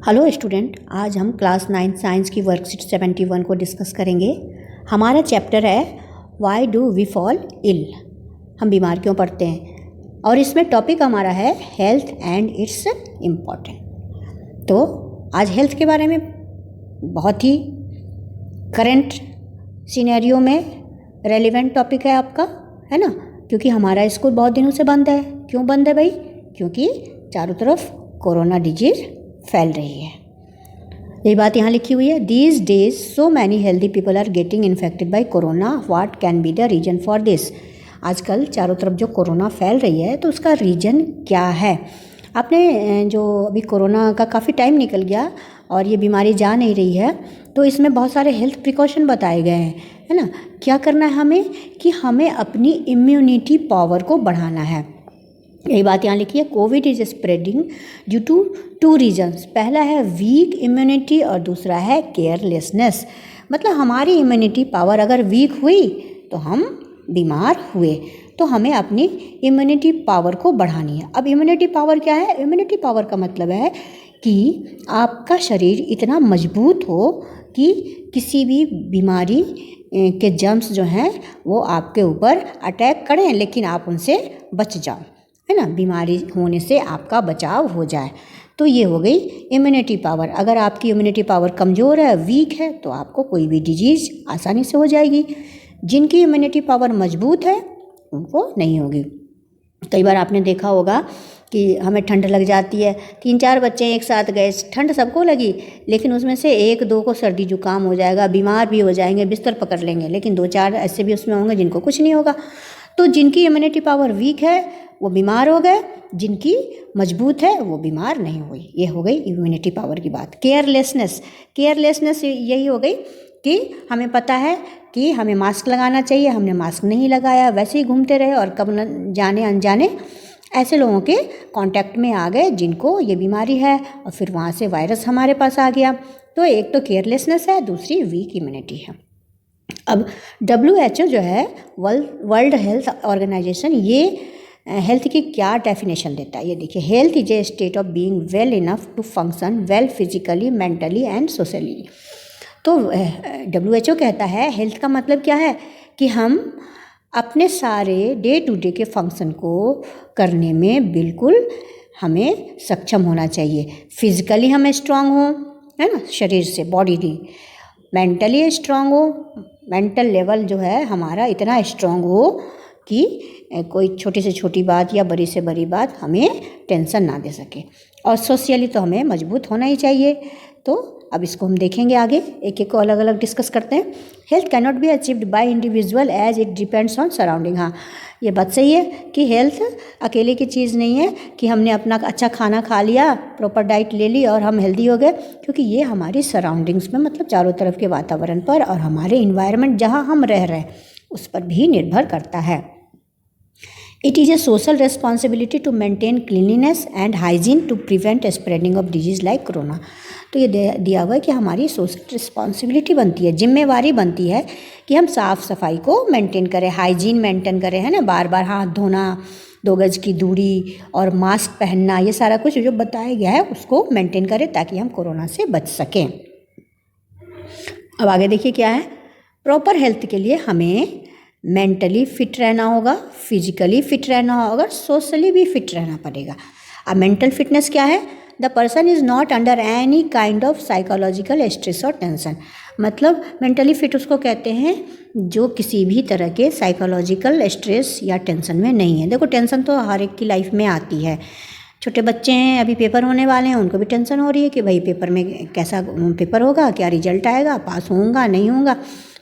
Hello student, आज हम class 9 science की वर्कशीट 71 को डिस्कस करेंगे। हमारा चैप्टर है why do we fall ill, हम बीमार क्यों पड़ते हैं, और इसमें टॉपिक हमारा है हेल्थ एंड इट्स इम्पॉर्टेंट। तो आज हेल्थ के बारे में बहुत ही करंट सिनेरियो में रेलिवेंट टॉपिक है आपका, है ना, क्योंकि हमारा स्कूल बहुत दिनों से बंद है। क्यों बंद है भाई? क्योंकि चारों तरफ कोरोना डिजीज फैल रही है। यही बात यहाँ लिखी हुई है। These days so many healthy people are getting infected by corona, what can be the reason for this. आजकल चारों तरफ जो कोरोना फैल रही है तो उसका रीजन क्या है? आपने जो अभी कोरोना का काफ़ी टाइम निकल गया और ये बीमारी जा नहीं रही है, तो इसमें बहुत सारे हेल्थ प्रिकॉशन बताए गए हैं, है ना। क्या करना है हमें कि हमें अपनी इम्यूनिटी पावर को बढ़ाना है। यही बात यहाँ लिखी है। Covid is spreading due to two reasons. पहला है वीक इम्यूनिटी और दूसरा है केयरलेसनेस। मतलब हमारी इम्यूनिटी पावर अगर वीक हुई तो हम बीमार हुए, तो हमें अपनी इम्यूनिटी पावर को बढ़ानी है। अब इम्यूनिटी पावर क्या है? इम्यूनिटी पावर का मतलब है कि आपका शरीर इतना मजबूत हो कि किसी भी बीमारी के जर्म्स जो हैं वो आपके ऊपर अटैक करें लेकिन आप उनसे बच जाओ, है ना, बीमारी होने से आपका बचाव हो जाए। तो ये हो गई इम्यूनिटी पावर। अगर आपकी इम्यूनिटी पावर कमज़ोर है, वीक है, तो आपको कोई भी डिजीज़ आसानी से हो जाएगी। जिनकी इम्यूनिटी पावर मजबूत है उनको नहीं होगी। कई बार आपने देखा होगा कि हमें ठंड लग जाती है, 3-4 बच्चे एक साथ गए, ठंड सबको लगी, लेकिन उसमें से 1-2 को सर्दी जुकाम हो जाएगा, बीमार भी हो जाएंगे, बिस्तर पकड़ लेंगे, लेकिन 2-4 ऐसे भी उसमें होंगे जिनको कुछ नहीं होगा। तो जिनकी इम्यूनिटी पावर वीक है वो बीमार हो गए, जिनकी मजबूत है वो बीमार नहीं हुई। ये हो गई इम्यूनिटी पावर की बात। केयरलेसनेस यही हो गई कि हमें पता है कि हमें मास्क लगाना चाहिए, हमने मास्क नहीं लगाया, वैसे ही घूमते रहे और कब न जाने अनजाने ऐसे लोगों के कांटेक्ट में आ गए जिनको ये बीमारी है और फिर वहाँ से वायरस हमारे पास आ गया। तो एक तो केयरलेसनेस है, दूसरी वीक इम्यूनिटी है। अब WHO जो है, वर्ल्ड हेल्थ ऑर्गेनाइजेशन, ये हेल्थ की क्या डेफिनेशन देता है ये देखिए। Health is a state of being well enough to function well physically, mentally and socially. तो WHO कहता है हेल्थ का मतलब क्या है कि हम अपने सारे डे टू डे के फंक्शन को करने में बिल्कुल हमें सक्षम होना चाहिए। फिजिकली हमें स्ट्रांग हो, है ना, शरीर से, बॉडी, मेंटली स्ट्रांग हो, मेंटल लेवल जो है हमारा इतना स्ट्रांग हो कि कोई छोटी से छोटी बात या बड़ी से बड़ी बात हमें टेंशन ना दे सके, और सोशली तो हमें मजबूत होना ही चाहिए। तो अब इसको हम देखेंगे आगे, एक एक को अलग अलग डिस्कस करते हैं। Health can not be achieved by individual as it depends on surrounding. हाँ, ये बात सही है कि हेल्थ अकेले की चीज़ नहीं है कि हमने अपना अच्छा खाना खा लिया, प्रॉपर डाइट ले ली और हम हेल्दी हो गए, क्योंकि ये हमारी सराउंडिंग्स में, मतलब चारों तरफ के वातावरण पर और हमारे इन्वायरमेंट जहाँ हम रह रहे हैं उस पर भी निर्भर करता है। It is a social responsibility to maintain cleanliness and hygiene to prevent spreading of disease like corona। तो ये दिया हुआ है कि हमारी सोशल रिस्पॉन्सिबिलिटी बनती है, जिम्मेवारी बनती है कि हम साफ़ सफाई को मेंटेन करें, हाइजीन मेंटेन करें, है ना, बार बार हाथ धोना, 2 गज की दूरी और मास्क पहनना, ये सारा कुछ जो बताया गया है उसको मेंटेन करें ताकि हम कोरोना से बच सकें। अब आगे देखिए क्या है। प्रॉपर हेल्थ के लिए हमें मेंटली फिट रहना होगा, फिजिकली फिट रहना होगा, सोशली भी फिट रहना पड़ेगा। अब मेंटल फिटनेस क्या है? The person is not under any kind of psychological stress और टेंशन। मतलब मेंटली फिट उसको कहते हैं जो किसी भी तरह के साइकोलॉजिकल स्ट्रेस या टेंशन में नहीं है। देखो, टेंशन तो हर एक की लाइफ में आती है। छोटे बच्चे हैं, अभी पेपर होने वाले हैं, उनको भी टेंशन हो रही है कि भाई पेपर में कैसा पेपर होगा, क्या रिजल्ट आएगा, पास होऊंगा नहीं होऊंगा,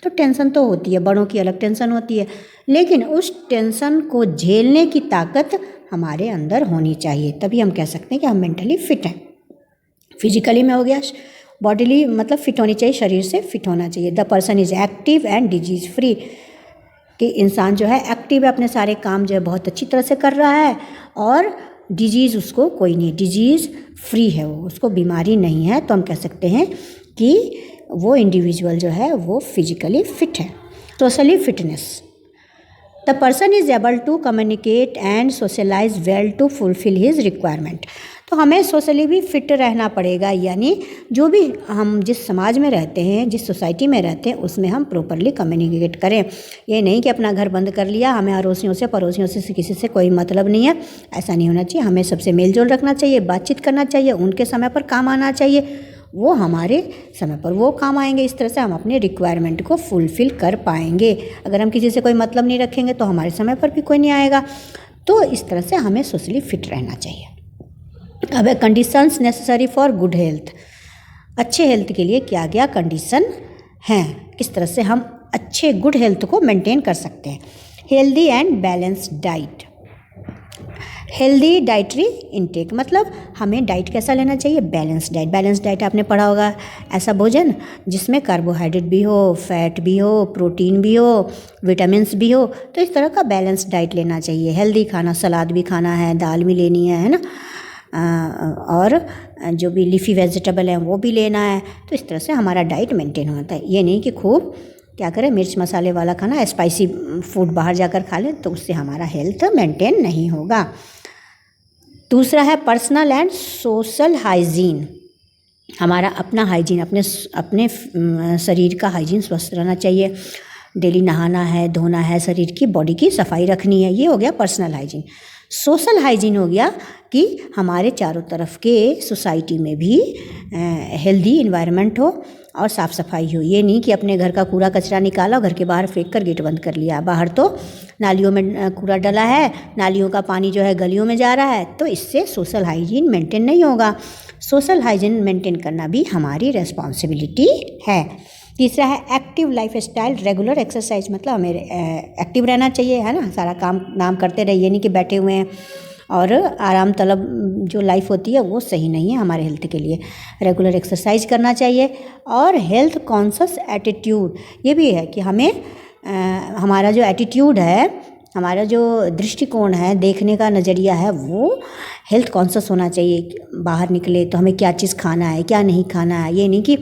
तो टेंशन तो होती है। बड़ों की अलग टेंशन होती है, लेकिन उस टेंशन को झेलने की ताकत हमारे अंदर होनी चाहिए, तभी हम कह सकते हैं कि हम मेंटली फिट हैं। फिजिकली में हो गया, बॉडीली मतलब फिट होनी चाहिए, शरीर से फिट होना चाहिए। The person is active and disease free, कि इंसान जो है एक्टिव है, अपने सारे काम जो है बहुत अच्छी तरह से कर रहा है और डिजीज़ उसको कोई नहीं, डिजीज़ फ्री है वो, उसको बीमारी नहीं है। तो हम कह सकते हैं कि वो इंडिविजुअल जो है वो फिजिकली फिट है। Socially fitness, the person is able to communicate and socialise well to fulfil his requirement. तो हमें सोशली भी फिट रहना पड़ेगा, यानी जो भी हम जिस समाज में रहते हैं, जिस सोसाइटी में रहते हैं, उसमें हम प्रॉपरली कम्युनिकेट करें। ये नहीं कि अपना घर बंद कर लिया, हमें अड़ोसियों से पड़ोसियों से किसी से कोई मतलब नहीं है, ऐसा नहीं होना चाहिए। हमें सबसे मेल जोल रखना चाहिए, बातचीत करना चाहिए, उनके समय पर काम आना चाहिए, वो हमारे समय पर वो काम आएंगे। इस तरह से हम अपने रिक्वायरमेंट को फुलफ़िल कर पाएंगे। अगर हम किसी से कोई मतलब नहीं रखेंगे तो हमारे समय पर भी कोई नहीं आएगा। तो इस तरह से हमें सोशली फिट रहना चाहिए। अब है conditions necessary for good health. अच्छे हेल्थ के लिए क्या क्या कंडीशन हैं, किस तरह से हम अच्छे गुड हेल्थ को मेंटेन कर सकते हैं। Healthy and balanced diet. Healthy dietary intake मतलब हमें डाइट कैसा लेना चाहिए, बैलेंस डाइट। बैलेंस डाइट आपने पढ़ा होगा, ऐसा भोजन जिसमें कार्बोहाइड्रेट भी हो, फैट भी हो, प्रोटीन भी हो, विटामिन्स भी हो। तो इस तरह का बैलेंस डाइट लेना चाहिए। हेल्दी खाना, सलाद भी खाना है, दाल भी लेनी है ना, और जो भी लीफी वेजिटेबल हैं वो भी लेना है। तो इस तरह से हमारा डाइट मेंटेन होता है। ये नहीं कि खूब क्या करें, मिर्च मसाले वाला खाना, स्पाइसी फूड बाहर जाकर खा लें, तो उससे हमारा हेल्थ मेंटेन नहीं होगा। दूसरा है पर्सनल एंड सोशल हाइजीन। हमारा अपना हाइजीन, अपने शरीर का हाइजीन स्वस्थ रहना चाहिए। डेली नहाना है, धोना है, शरीर की बॉडी की सफाई रखनी है, ये हो गया पर्सनल हाइजीन। सोशल हाइजीन हो गया कि हमारे चारों तरफ के सोसाइटी में भी हेल्दी इन्वायरमेंट हो और साफ़ सफाई हो। ये नहीं कि अपने घर का कूड़ा कचरा निकाला, घर के बाहर फेंक कर गेट बंद कर लिया। बाहर तो नालियों में कूड़ा डला है, नालियों का पानी जो है गलियों में जा रहा है, तो इससे सोशल हाइजीन मेंटेन नहीं होगा। सोशल हाइजीन मेंटेन करना भी हमारी रिस्पॉन्सिबिलिटी है। तीसरा है active life style, regular exercise. मतलब हमें एक्टिव रहना चाहिए, है ना, सारा काम नाम करते रहिए, नहीं कि बैठे हुए हैं और आराम तलब जो लाइफ होती है वो सही नहीं है हमारे हेल्थ के लिए। रेगुलर एक्सरसाइज करना चाहिए। और हेल्थ कॉन्शियस एटीट्यूड, ये भी है कि हमें हमारा जो एटीट्यूड है, हमारा जो दृष्टिकोण है, देखने का नज़रिया है, वो हेल्थ कॉन्शियस होना चाहिए। बाहर निकले तो हमें क्या चीज़ खाना है, क्या नहीं खाना है। ये नहीं कि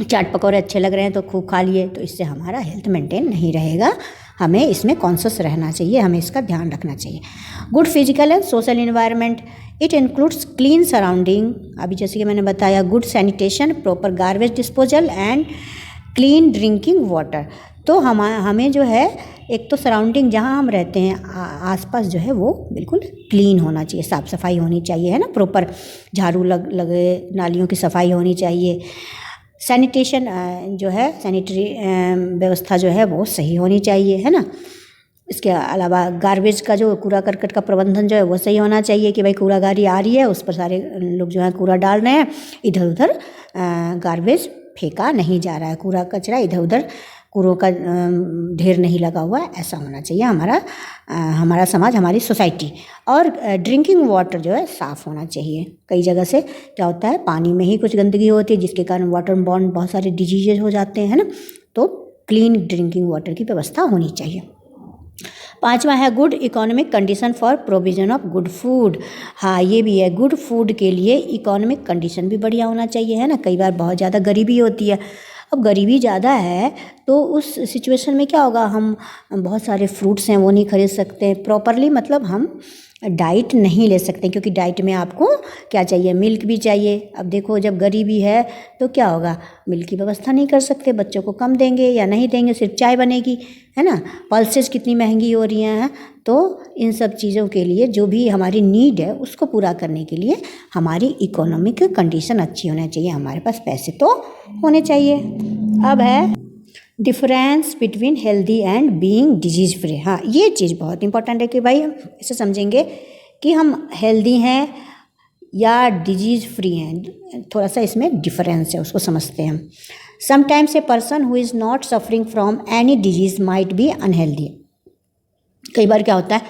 चाट पकौड़े अच्छे लग रहे हैं तो खूब खा लिए, तो इससे हमारा हेल्थ मेंटेन नहीं रहेगा। हमें इसमें कॉन्शियस रहना चाहिए, हमें इसका ध्यान रखना चाहिए। Good physical and social environment, it includes clean surrounding, अभी जैसे कि मैंने बताया, good sanitation, proper garbage disposal and clean drinking water. तो हमें जो है, एक तो सराउंडिंग जहाँ हम रहते हैं आसपास जो है वो बिल्कुल क्लीन होना चाहिए, साफ़ सफाई होनी चाहिए, है ना, प्रॉपर झाड़ू लगे, नालियों की सफाई होनी चाहिए। सैनिटेशन जो है, सैनिटरी व्यवस्था जो है वो सही होनी चाहिए, है ना। इसके अलावा गार्बेज का जो कूड़ा करकट का प्रबंधन जो है वो सही होना चाहिए कि भाई कूड़ा गाड़ी आ रही है, उस पर सारे लोग जो है कूड़ा डाल रहे हैं, इधर उधर गार्बेज फेंका नहीं जा रहा है, कूड़ा कचरा इधर उधर कूड़ों का ढेर नहीं लगा हुआ है, ऐसा होना चाहिए हमारा समाज, हमारी सोसाइटी। और ड्रिंकिंग वाटर जो है साफ़ होना चाहिए। कई जगह से क्या होता है, पानी में ही कुछ गंदगी होती है जिसके कारण वाटर बॉर्न बहुत सारे डिजीजेज हो जाते हैं, है ना। तो क्लीन ड्रिंकिंग वाटर की व्यवस्था होनी चाहिए। पांचवा है good economic condition for provision of good food. हाँ, ये भी है, गुड फूड के लिए इकोनॉमिक कंडीशन भी बढ़िया होना चाहिए, है ना। कई बार बहुत ज़्यादा गरीबी होती है। अब गरीबी ज़्यादा है तो उस सिचुएशन में क्या होगा, हम बहुत सारे फ्रूट्स हैं वो नहीं खरीद सकते प्रॉपरली, मतलब हम डाइट नहीं ले सकते, क्योंकि डाइट में आपको क्या चाहिए, मिल्क भी चाहिए। अब देखो जब गरीबी है तो क्या होगा, मिल्क की व्यवस्था नहीं कर सकते, बच्चों को कम देंगे या नहीं देंगे, सिर्फ चाय बनेगी, है ना। पल्सेस कितनी महंगी हो रही हैं। तो इन सब चीज़ों के लिए जो भी हमारी नीड है उसको पूरा करने के लिए हमारी इकोनॉमिक कंडीशन अच्छी होनी चाहिए, हमारे पास पैसे तो होने चाहिए। अब है difference between healthy and being disease free. हाँ, ये चीज़ बहुत इंपॉर्टेंट है कि भाई हम इसे समझेंगे कि हम हेल्दी हैं या डिजीज फ्री हैं, थोड़ा सा इसमें डिफरेंस है, उसको समझते हैं हम। Sometimes a person who is not suffering from any disease might be unhealthy. कई बार क्या होता है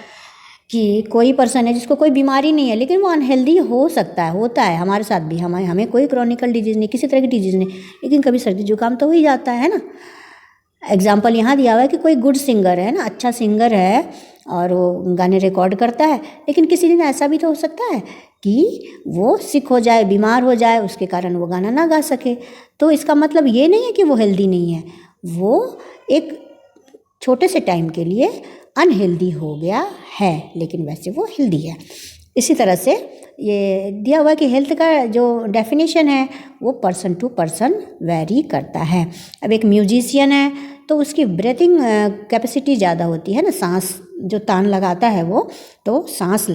कि कोई पर्सन है जिसको कोई बीमारी नहीं है लेकिन वो अनहेल्दी हो सकता है, होता है हमारे साथ भी। हमें कोई क्रॉनिकल डिजीज़ नहीं, किसी तरह की डिजीज़ नहीं, लेकिन कभी सर्दी जुकाम तो हो ही जाता है ना। एग्जाम्पल यहाँ दिया हुआ है कि कोई गुड सिंगर है ना, अच्छा सिंगर है और वो गाने रिकॉर्ड करता है, लेकिन किसी दिन ऐसा भी तो हो सकता है कि वो सिक हो जाए, बीमार हो जाए, उसके कारण वो गाना ना गा सके। तो इसका मतलब ये नहीं है कि वो हेल्दी नहीं है, वो एक छोटे से टाइम के लिए अनहेल्दी हो गया है, लेकिन वैसे वो हेल्दी है। इसी तरह से ये दिया हुआ कि हेल्थ का जो डेफिनेशन है वो पर्सन टू पर्सन वेरी करता है। अब एक म्यूजिशियन है तो उसकी ब्रीथिंग कैपेसिटी ज़्यादा होती है ना, सांस जो तान लगाता है वो, तो सांस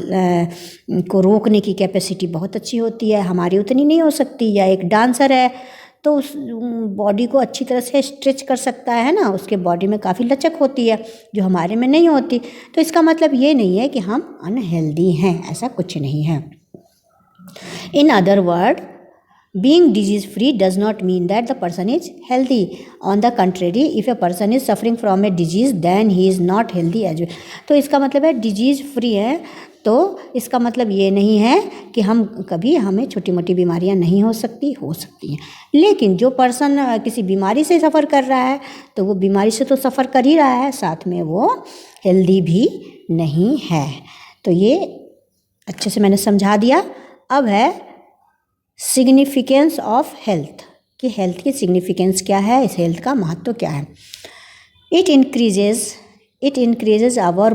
को रोकने की कैपेसिटी बहुत अच्छी होती है, हमारी उतनी नहीं हो सकती। या एक डांसर है तो उस बॉडी को अच्छी तरह से स्ट्रेच कर सकता है ना, उसके बॉडी में काफ़ी लचक होती है जो हमारे में नहीं होती। तो इसका मतलब ये नहीं है कि हम अनहेल्दी हैं, ऐसा कुछ नहीं है। In other word, being disease free does not mean that the person is healthy. On the contrary, if a person is suffering from a disease then he is not healthy as well. तो इसका मतलब है disease free है तो इसका मतलब ये नहीं है कि हम कभी हमें छोटी मोटी बीमारियां नहीं हो सकती हैं। लेकिन जो पर्सन किसी बीमारी से सफ़र कर रहा है तो वो बीमारी से तो सफ़र कर ही रहा है, साथ में वो हेल्दी भी नहीं है। तो ये अच्छे से मैंने समझा दिया। अब है सिग्निफिकेंस ऑफ हेल्थ, कि हेल्थ की सिग्निफिकेंस क्या है, इस हेल्थ का महत्व क्या है। It increases our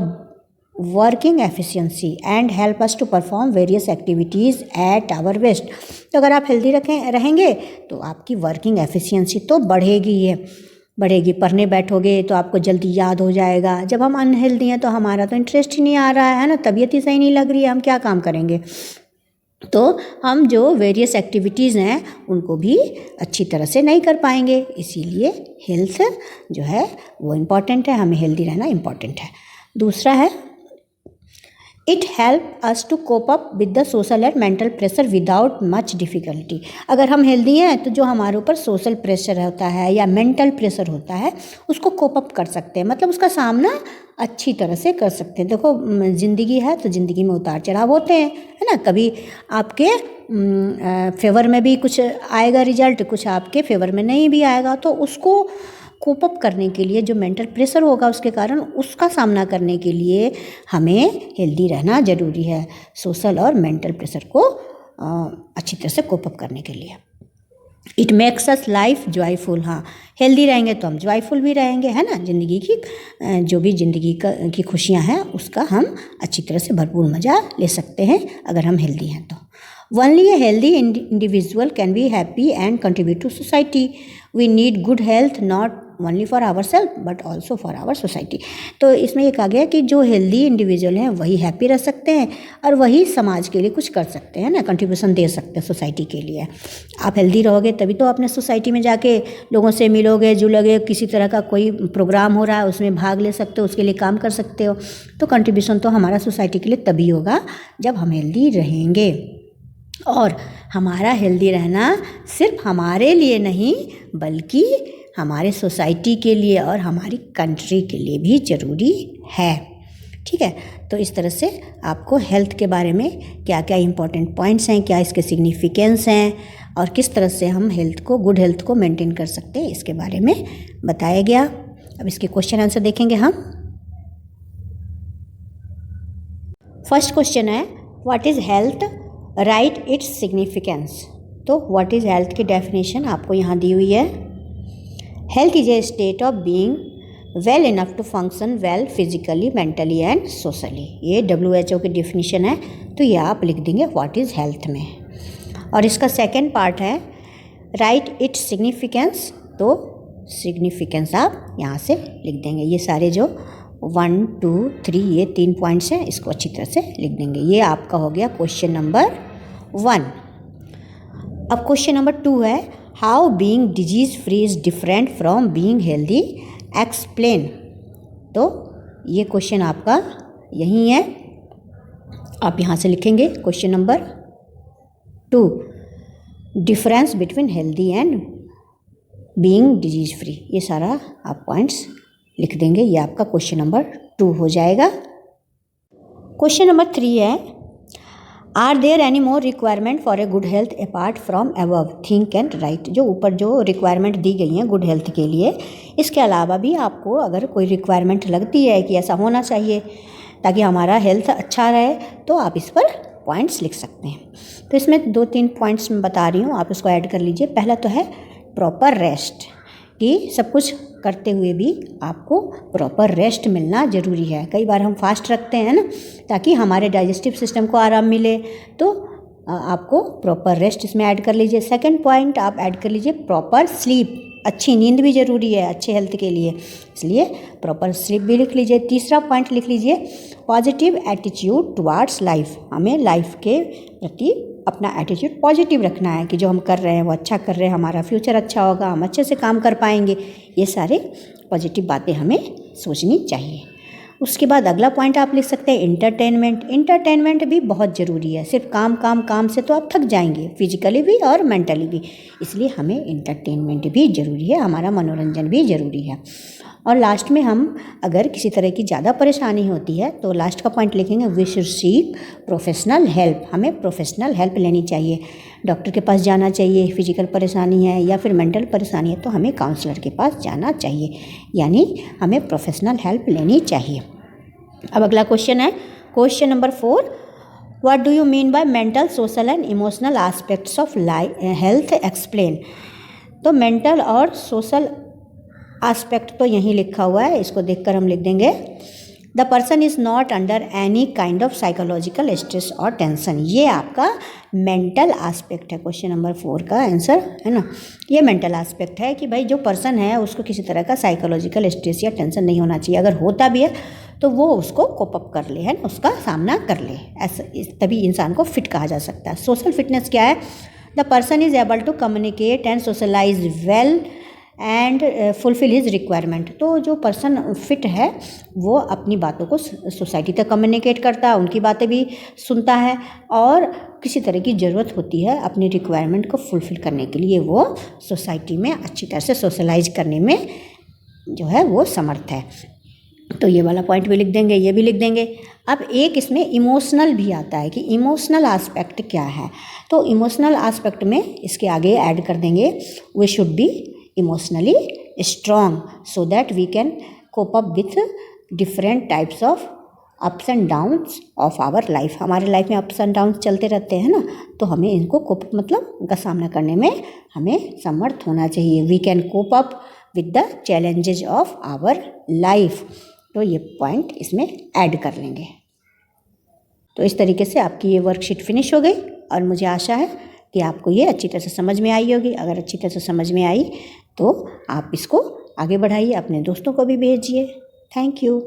working efficiency and help us to perform various activities at our best. तो अगर आप हेल्दी रहेंगे तो आपकी वर्किंग एफिशिएंसी तो बढ़ेगी। पढ़ने बैठोगे तो आपको जल्दी याद हो जाएगा। जब हम अनहेल्दी हैं तो हमारा तो इंटरेस्ट ही नहीं आ रहा है ना, तबीयत ही सही नहीं लग रही है, हम क्या काम करेंगे। तो हम जो वेरियस एक्टिविटीज़ हैं उनको भी अच्छी तरह से नहीं कर पाएंगे। इसीलिए हेल्थ जो है वो इम्पॉर्टेंट है, हमें हेल्दी रहना इम्पॉर्टेंट है। दूसरा है it help us to cope up with the social and mental pressure without much difficulty. अगर हम हेल्दी हैं तो जो हमारे ऊपर सोशल प्रेशर होता है या मेंटल प्रेशर होता है उसको कोप अप कर सकते हैं, मतलब उसका सामना अच्छी तरह से कर सकते हैं। देखो ज़िंदगी है तो ज़िंदगी में उतार चढ़ाव होते हैं, है ना। कभी आपके फेवर में भी कुछ आएगा रिजल्ट, कुछ आपके फेवर में नहीं भी आएगा। तो उसको कोप अप करने के लिए जो मेंटल प्रेशर होगा उसके कारण उसका सामना करने के लिए हमें हेल्दी रहना ज़रूरी है, सोशल और मेंटल प्रेशर को अच्छी तरह से कोप अप करने के लिए। It makes us life joyful. हाँ, हेल्दी रहेंगे तो हम जॉयफुल भी रहेंगे, है ना। ज़िंदगी की जो भी ज़िंदगी की खुशियाँ हैं उसका हम अच्छी तरह से भरपूर मज़ा ले सकते हैं अगर हम हेल्दी हैं तो। Only a healthy individual can be happy and contribute to society. We need good health not only for ourselves but also for our society. तो इसमें ये कहा गया कि जो हेल्दी इंडिविजुअल हैं वही हैप्पी रह सकते हैं और वही समाज के लिए कुछ कर सकते हैं ना, कंट्रीब्यूशन दे सकते हैं सोसाइटी के लिए। आप हेल्दी रहोगे तभी तो अपने सोसाइटी में जाके लोगों से मिलोगे जुलोगे, किसी तरह का कोई प्रोग्राम हो रहा है उसमें भाग ले सकते हो, उसके लिए काम कर सकते हो। तो कंट्रीब्यूशन तो हमारा सोसाइटी के लिए तभी होगा जब हम हेल्दी रहेंगे। और हमारा हेल्दी रहना सिर्फ हमारे लिए नहीं बल्कि हमारे सोसाइटी के लिए और हमारी कंट्री के लिए भी ज़रूरी है। ठीक है, तो इस तरह से आपको हेल्थ के बारे में क्या क्या इम्पोर्टेंट पॉइंट्स हैं, क्या इसके सिग्निफिकेंस हैं और किस तरह से हम गुड हेल्थ को मेंटेन कर सकते हैं, इसके बारे में बताया गया। अब इसके क्वेश्चन आंसर देखेंगे हम। फर्स्ट क्वेश्चन है what is health, write its significance. तो व्हाट इज़ हेल्थ की डेफिनेशन आपको यहाँ दी हुई है। Health is a state of being well enough to function well physically mentally and socially. ये WHO की डेफिनेशन है, तो ये आप लिख देंगे व्हाट इज़ हेल्थ में। और इसका सेकेंड पार्ट है राइट इट्स सिग्निफिकेंस। तो सिग्निफिकेंस आप यहाँ से लिख देंगे। ये सारे जो 1, 2, 3 ये 3 पॉइंट्स हैं, इसको अच्छी तरह से लिख देंगे। ये आपका हो गया क्वेश्चन नंबर 1। अब क्वेश्चन नंबर 2 है how being disease free is different from being healthy, explain. तो ये क्वेश्चन आपका यही है, आप यहाँ से लिखेंगे question number 2 difference between healthy and being disease free. ये सारा आप पॉइंट्स लिख देंगे। ये आपका क्वेश्चन नंबर 2 हो जाएगा। क्वेश्चन नंबर 3 है are there any more requirement for a good health apart from above, think and write. जो ऊपर जो रिक्वायरमेंट दी गई हैं गुड हेल्थ के लिए, इसके अलावा भी आपको अगर कोई रिक्वायरमेंट लगती है कि ऐसा होना चाहिए ताकि हमारा हेल्थ अच्छा रहे, तो आप इस पर पॉइंट्स लिख सकते हैं। तो इसमें 2-3 पॉइंट्स मैं बता रही हूँ, आप इसको ऐड कर लीजिए। पहला तो है प्रॉपर रेस्ट, कि सब कुछ करते हुए भी आपको प्रॉपर रेस्ट मिलना ज़रूरी है। कई बार हम फास्ट रखते हैं ना, ताकि हमारे डाइजेस्टिव सिस्टम को आराम मिले, तो आपको प्रॉपर रेस्ट इसमें ऐड कर लीजिए। सेकंड पॉइंट आप ऐड कर लीजिए प्रॉपर स्लीप। अच्छी नींद भी ज़रूरी है अच्छे हेल्थ के लिए, इसलिए प्रॉपर स्लीप भी लिख लीजिए। तीसरा पॉइंट लिख लीजिए पॉजिटिव एटीट्यूड टुवार्ड्स लाइफ। हमें लाइफ के प्रति अपना एटीट्यूड पॉजिटिव रखना है कि जो हम कर रहे हैं वो अच्छा कर रहे हैं, हमारा फ्यूचर अच्छा होगा, हम अच्छे से काम कर पाएंगे। ये सारे पॉजिटिव बातें हमें सोचनी चाहिए। उसके बाद अगला पॉइंट आप लिख सकते हैं इंटरटेनमेंट। इंटरटेनमेंट भी बहुत ज़रूरी है। सिर्फ काम काम काम से तो आप थक जाएंगे, फिजिकली भी और मेंटली भी, इसलिए हमें इंटरटेनमेंट भी ज़रूरी है, हमारा मनोरंजन भी ज़रूरी है। और लास्ट में हम अगर किसी तरह की ज़्यादा परेशानी होती है तो लास्ट का पॉइंट लिखेंगे we should seek professional help. हमें प्रोफेशनल हेल्प लेनी चाहिए, डॉक्टर के पास जाना चाहिए। फिजिकल परेशानी है या फिर मेंटल परेशानी है तो हमें काउंसलर के पास जाना चाहिए, यानी हमें प्रोफेशनल हेल्प लेनी चाहिए। अब अगला क्वेश्चन है question number 4, what do you mean by mental, social and emotional aspects of health, explain. तो मेंटल और सोशल एस्पेक्ट तो यहीं लिखा हुआ है, इसको देखकर हम लिख देंगे the person is not under any kind of psychological stress और टेंशन। ये आपका मेंटल एस्पेक्ट है, क्वेश्चन नंबर 4 का आंसर है ना। ये मेंटल एस्पेक्ट है कि भाई जो पर्सन है उसको किसी तरह का साइकोलॉजिकल स्ट्रेस या टेंशन नहीं होना चाहिए। अगर होता भी है तो वो उसको कोप अप कर ले, है ना, उसका सामना कर ले, ऐसा तभी इंसान को फिट कहा जा सकता है। सोशल फिटनेस क्या है, the person is able to communicate and socialise well and fulfil his requirement. तो जो पर्सन फिट है वो अपनी बातों को सोसाइटी तक कम्युनिकेट करता है, उनकी बातें भी सुनता है, और किसी तरह की ज़रूरत होती है अपनी रिक्वायरमेंट को फुलफिल करने के लिए वो सोसाइटी में अच्छी तरह से सोशलाइज करने में जो है वो समर्थ है। तो ये वाला पॉइंट भी लिख देंगे, ये भी लिख देंगे। अब एक इसमें इमोशनल भी आता है कि इमोशनल एस्पेक्ट क्या है। तो इमोशनल एस्पेक्ट में इसके आगे ऐड कर देंगे we should be emotionally strong so that we can cope up with different types of ups and downs of our life. हमारे लाइफ में अप्स एंड डाउन्स चलते रहते हैं ना, तो हमें इनको कोप मतलब उनका सामना करने में हमें समर्थ होना चाहिए। We can cope up with the challenges of our life. तो ये पॉइंट इसमें ऐड कर लेंगे। तो इस तरीके से आपकी ये वर्कशीट फिनिश हो गई और मुझे आशा है कि आपको ये अच्छी तरह से समझ में आई होगी। अगर अच्छी तरह से समझ में आई तो आप इसको आगे बढ़ाइए, अपने दोस्तों को भी भेजिए। Thank you.